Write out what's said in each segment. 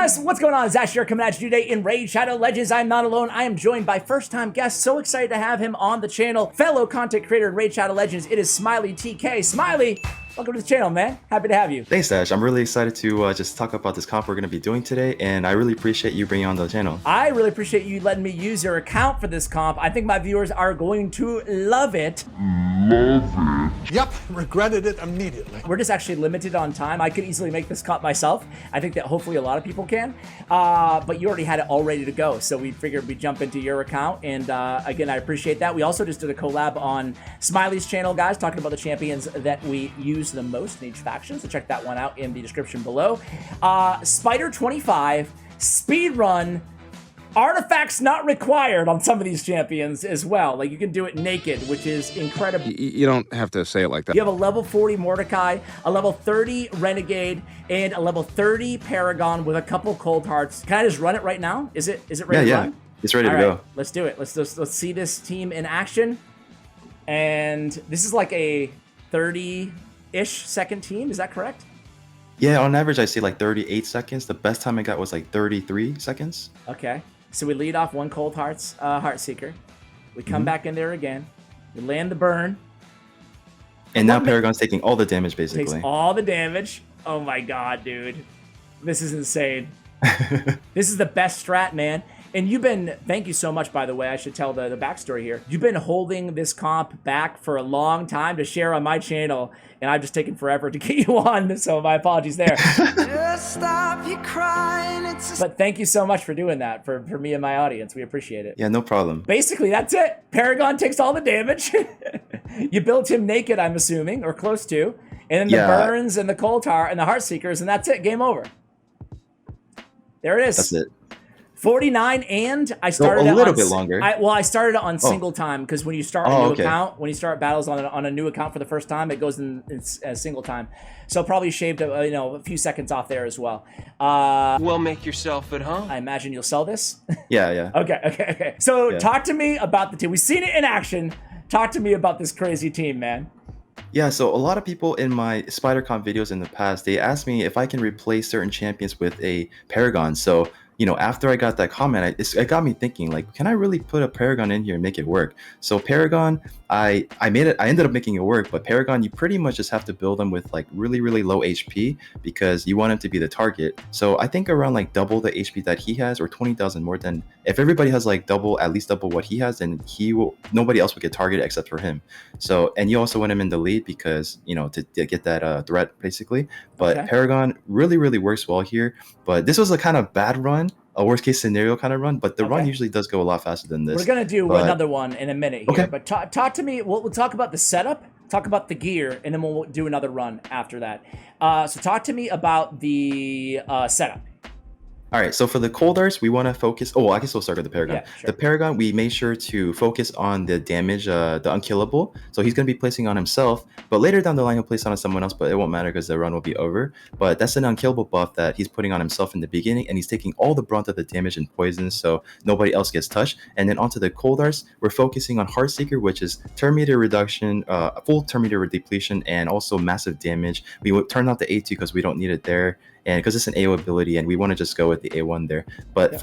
guys, what's going on? Zash here coming at you today in Raid Shadow Legends. I'm not alone. I am joined by first-time guest. So excited to have him on the channel. Fellow content creator in Raid Shadow Legends. It is Smiley TK. Smiley, welcome to the channel, man. Happy to have you. Thanks, Dash. I'm really excited to just talk about this comp we're going to be doing today, and I really appreciate you bringing on the channel. I really appreciate you letting me use your account for this comp. I think my viewers are going to love it. Yep, regretted it immediately. We're just actually limited on time. I could easily make this comp myself. I think that hopefully a lot of people can. But you already had it all ready to go, so we figured we'd jump into your account. And again, I appreciate that. We also just did a collab on Smiley's channel, guys, talking about the champions that we use the most in each faction. So check that one out in the description below. Spider 25, speedrun. Artifacts not required on some of these champions as well. Like, you can do it naked, which is incredible. You don't have to say it like that. You have a level 40 Mordecai, a level 30 Renegade, and a level 30 Paragon with a couple Coldhearts. Can I just run it right now? Is it ready to run? It's ready to All right, go. let's do it. Let's see this team in action. And this is like a 30-ish second team. Is that correct? Yeah, on average, I see like 38 seconds. The best time I got was like 33 seconds. Okay. So we lead off one Coldhearts Heartseeker. We come back in there again. We land the burn. And now Paragon's taking all the damage, basically. Takes all the damage. Oh my god, dude. This is insane. This is the best strat, man. And you've been, thank you so much, by the way, I should tell the backstory here. You've been holding this comp back for a long time to share on my channel, and I've just taken forever to get you on, so my apologies there. Just stop your crying. But thank you so much for doing that for me and my audience. We appreciate it. Yeah, no problem. Basically, that's it. Paragon takes all the damage. You built him naked, I'm assuming, or close to. And then the burns and the Coldheart and the Heartseekers, and that's it. Game over. There it is. That's it. 49, and I started a little bit longer. I started it on single time, because when you start a new account, when you start battles on a new account for the first time, it goes in single time. So probably shaved a few seconds off there as well. Well, make yourself at home. I imagine you'll sell this. Yeah. Okay. So talk to me about the team. We've seen it in action. Talk to me about this crazy team, man. Yeah, so a lot of people in my SpiderCon videos in the past, they asked me if I can replace certain champions with a Paragon. So, after I got that comment, it got me thinking, like, can I really put a Paragon in here and make it work? So Paragon, I ended up making it work, but Paragon, you pretty much just have to build them with like really, really low HP because you want him to be the target. So I think around like double the HP that he has, or 20,000 more than, if everybody has like at least double what he has, then nobody else will get targeted except for him. So, and you also want him in the lead because, to get that threat basically. But Paragon really, really works well here. But this was a kind of bad run, a worst case scenario kind of run, but the run usually does go a lot faster than this. We're going to do another one in a minute here, but talk to me. We'll talk about the setup, talk about the gear, and then we'll do another run after that. So talk to me about the setup. All right, so for the Coldhearts, we want to focus. Oh, well, I can still start with the Paragon. Yeah, sure. The Paragon, we made sure to focus on the damage, the unkillable. So he's going to be placing on himself, but later down the line, he'll place on someone else, but it won't matter because the run will be over. But that's an unkillable buff that he's putting on himself in the beginning, and he's taking all the brunt of the damage and poison, so nobody else gets touched. And then onto the Coldhearts, we're focusing on Heartseeker, which is turn meter reduction, full turn meter depletion, and also massive damage. We would turn off the A2 because we don't need it there. And because it's an AO ability, and we want to just go with the A1 there. But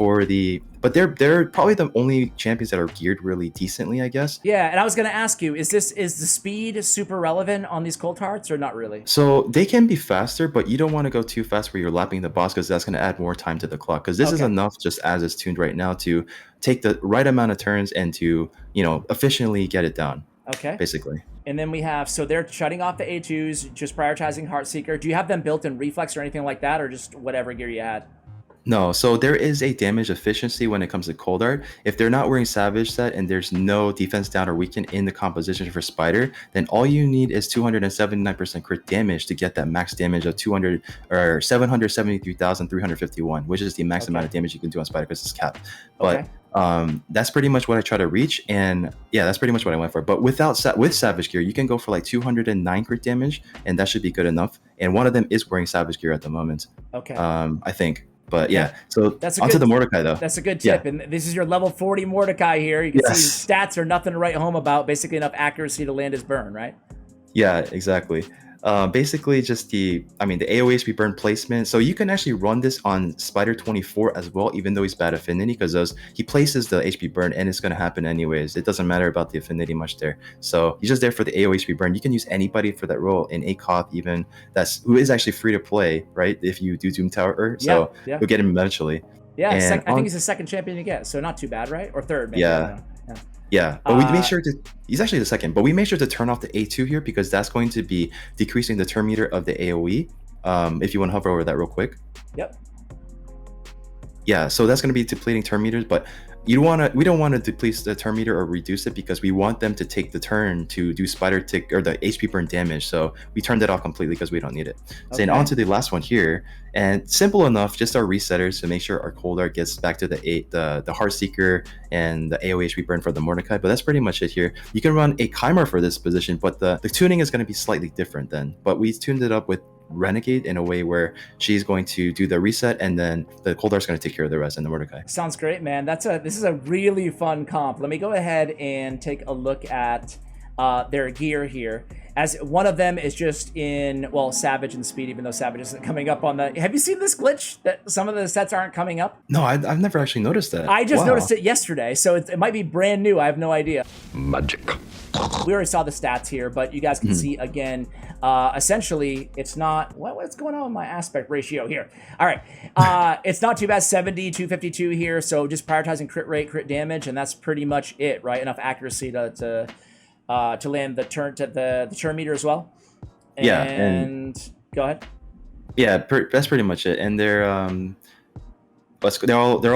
they're probably the only champions that are geared really decently, I guess. Yeah, and I was gonna ask you, is the speed super relevant on these Coldhearts or not really? So they can be faster, but you don't want to go too fast where you're lapping the boss because that's going to add more time to the clock. Because this is enough just as it's tuned right now to take the right amount of turns and to efficiently get it down. Okay. Basically. And then we have, so they're shutting off the A2s, just prioritizing Heartseeker. Do you have them built in reflex or anything like that, or just whatever gear you had? No, so there is a damage efficiency when it comes to Coldheart. If they're not wearing Savage set and there's no defense down or weaken in the composition for Spider, then all you need is 279% crit damage to get that max damage of 773,351, which is the max amount of damage you can do on Spider because it's capped. But that's pretty much what I try to reach, and yeah, that's pretty much what I went for. But with Savage gear, you can go for like 209 crit damage, and that should be good enough. And one of them is wearing Savage gear at the moment. I think. But yeah, so that's onto the Mordecai though. That's a good tip. And this is your level 40 Mordecai here. You can see stats are nothing to write home about. Basically enough accuracy to land his burn, right? Yeah, exactly. Basically just the AoE HP burn placement. So you can actually run this on Spider 24 as well, even though he's bad affinity, because he places the HP burn and it's going to happen anyways. It doesn't matter about the affinity much there. So he's just there for the AoE HP burn. You can use anybody for that role in ACOP even, who is actually free to play, right? If you do Doom Tower, so you'll get him eventually. Yeah, I think he's the second champion to get, so not too bad, right? Or third, maybe. Yeah, but we made sure to, he's actually the second, but we made sure to turn off the A2 here because that's going to be decreasing the turn meter of the AoE. If you want to hover over that real quick. Yep. Yeah, so that's going to be depleting turn meters, but we don't want to deplete the turn meter or reduce it because we want them to take the turn to do spider tick or the HP burn damage. So we turned it off completely because we don't need it. Okay. So then on to the last one here, and simple enough, just our resetters to make sure our Coldheart gets back to the Heartseeker and the AoE HP burn for the Mordecai. But that's pretty much it here. You can run a Chimera for this position, but the tuning is going to be slightly different then. But we tuned it up with Renegade in a way where she's going to do the reset and then the Coldheart's going to take care of the rest and the Mordecai. Sounds great, man. This is a really fun comp. Let me go ahead and take a look at their gear here. As one of them is just in, well, Savage and Speed, even though Savage isn't coming up on the... Have you seen this glitch that some of the sets aren't coming up? No, I've never actually noticed that. I just noticed it yesterday, so it might be brand new. I have no idea. Magic. We already saw the stats here, but you guys can see again, essentially, it's not... What's going on with my aspect ratio here? All right. It's not too bad, 70, 252 here, so just prioritizing crit rate, crit damage, and that's pretty much it, right? Enough accuracy to land the turn meter as well. And go ahead. Yeah, that's pretty much it. And they're all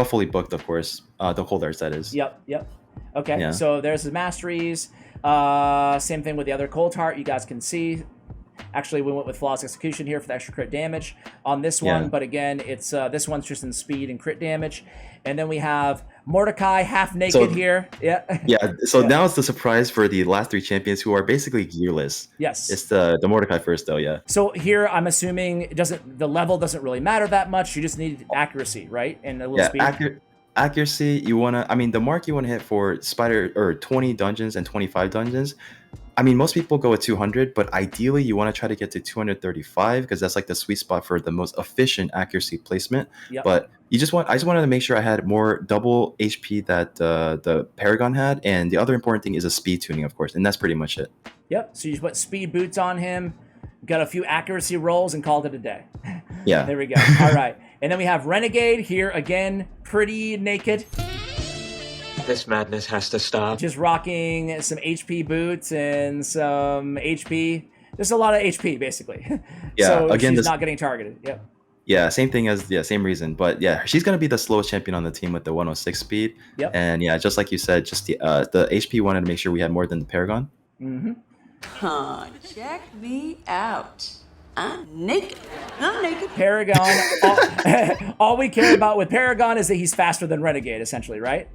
fully booked, of course. The Coldhearts, that is. Yep. Okay, so there's the masteries. Same thing with the other Coldheart. You guys can see. Actually, we went with Flawless Execution here for the extra crit damage on this one. But again, it's this one's just in speed and crit damage. And then we have Mordecai half naked here. So now it's the surprise for the last three champions who are basically gearless. Yes. It's the Mordecai first though, So here I'm assuming the level doesn't really matter that much. You just need accuracy, right? And a little speed. Accuracy, you want to, the mark you want to hit for Spider or 20 dungeons and 25 dungeons. Most people go with 200, but ideally you want to try to get to 235 because that's like the sweet spot for the most efficient accuracy placement. But I just wanted to make sure I had more double HP that the Paragon had, and the other important thing is a speed tuning, of course, and that's pretty much it. Yep. So you just put speed boots on him, got a few accuracy rolls, and called it a day. Yeah. There we go. All right. And then we have Renegade here again, pretty naked. This madness has to stop. Just rocking some HP boots and some HP. There's a lot of HP, basically. So again, she's not getting targeted. Yep. Yeah, same thing as, same reason. But yeah, she's going to be the slowest champion on the team with the 106 speed. Yep. And yeah, just like you said, just the HP wanted to make sure we had more than the Paragon. Check me out. I'm naked. Paragon, all we care about with Paragon is that he's faster than Renegade, essentially, right?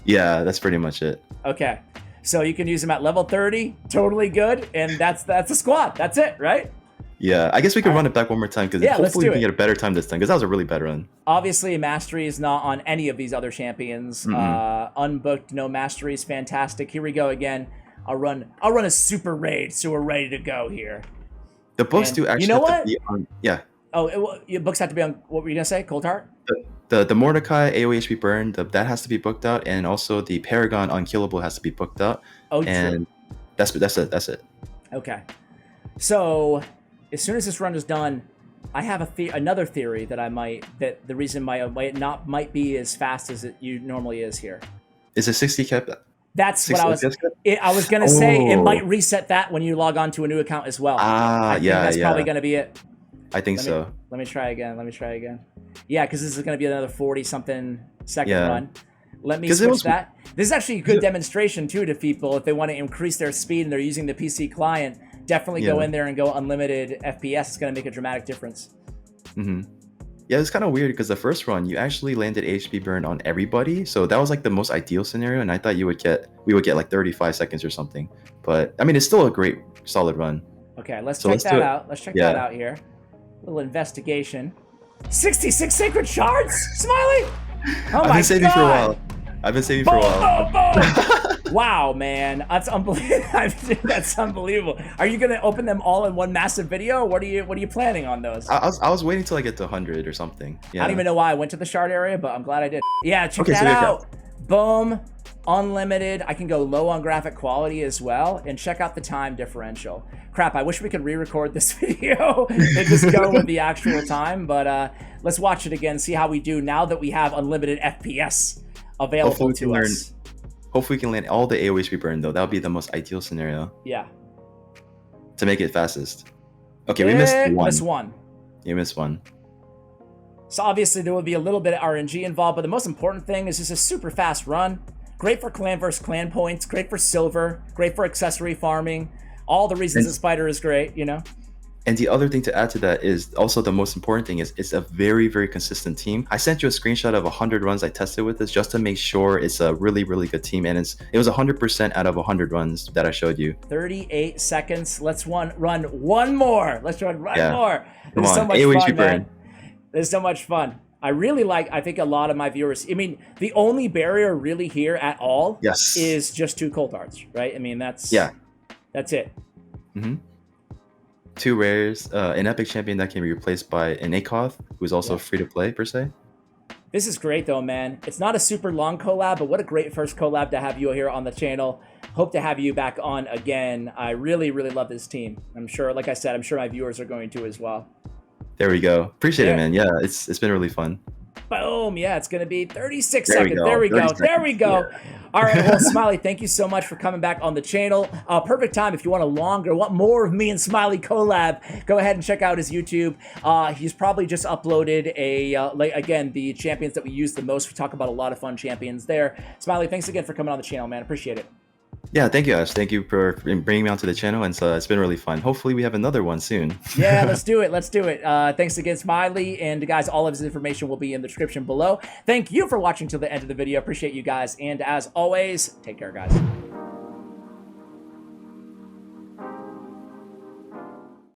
Yeah, that's pretty much it. Okay. So you can use him at level 30, totally good, and that's a squad. That's it, right? Yeah, I guess we could run it back one more time because hopefully we can get a better time this time because that was a really bad run. Obviously, mastery is not on any of these other champions. Unbooked, no mastery is fantastic. Here we go again. I'll run a super raid, so we're ready to go here. The books do actually have to be on, your books have to be on, what were you going to say, Coldheart? The Mordecai AoE HP burn, that has to be booked out, and also the Paragon unkillable has to be booked out. And that's it. Okay. So as soon as this run is done, I have another theory that the reason might be as fast as it normally is here. Is it 60 cap? That's what I was going to say. It might reset that when you log on to a new account as well. That's probably going to be it. I think so. Let me try again. Yeah, because this is going to be another 40-something second run. Let me switch that. This is actually a good demonstration, too, to people. If they want to increase their speed and they're using the PC client, definitely go in there and go unlimited FPS. It's going to make a dramatic difference. Yeah, it's kind of weird because the first run, you actually landed HP burn on everybody. So that was like the most ideal scenario. And I thought we would get like 35 seconds or something. But, it's still a great, solid run. Okay, let's check that out. Let's check that out here. Little investigation. 66 sacred shards, Smiley. Oh my God! I've been saving for a while. Wow, man, that's unbelievable. That's unbelievable. Are you gonna open them all in one massive video? Or what are you planning on those? I was waiting till I get to 100 or something. Yeah. I don't even know why I went to the shard area, but I'm glad I did. Yeah, check Okay, that so yeah, out. Boom. Unlimited. I can go low on graphic quality as well, and check out the time differential. Crap, I wish we could re-record this video and just go with the actual time, but let's watch it again, see how we do now that we have unlimited FPS available to us. Hopefully we can land all the AoEs we burn, though. That would be the most ideal scenario. Yeah. To make it fastest. Okay, we missed one. Missed one. You missed one. So obviously there will be a little bit of RNG involved, but the most important thing is just a super fast run. Great for clan versus clan points, great for silver, great for accessory farming. All the reasons that Spider is great, you know? And the other thing to add to that is also the most important thing is it's a very, very consistent team. I sent you a screenshot of 100 runs I tested with this just to make sure it's a really, really good team. And it was 100% out of 100 runs that I showed you. 38 seconds. Let's run one more. Let's run more. Come This is on, so much AoE fun, burn. man. This is so much fun. I think a lot of my viewers, I mean, the only barrier really here at all is just 2 Coldhearts, right? I mean, that's it. Mm-hmm. 2 rares, an epic champion that can be replaced by an Akoth, who's also free to play per se. This is great though, man. It's not a super long collab, but what a great first collab to have you here on the channel. Hope to have you back on again. I really, really love this team. I'm sure, like I said, I'm sure my viewers are going to as well. There we go. Appreciate it, man. Yeah, it's been really fun. Boom. Yeah, it's going to be 36 seconds. There we go. There we go. Yeah. All right. Well, Smiley, thank you so much for coming back on the channel. Perfect time if you want more of me and Smiley collab. Go ahead and check out his YouTube. He's probably just uploaded again, the champions that we use the most. We talk about a lot of fun champions there. Smiley, thanks again for coming on the channel, man. Appreciate it. Yeah, thank you, Ash. Thank you for bringing me onto the channel, and so it's been really fun. Hopefully, we have another one soon. Yeah, let's do it. Let's do it. Thanks again, Smiley, and guys, all of his information will be in the description below. Thank you for watching till the end of the video. Appreciate you guys, and as always, take care, guys.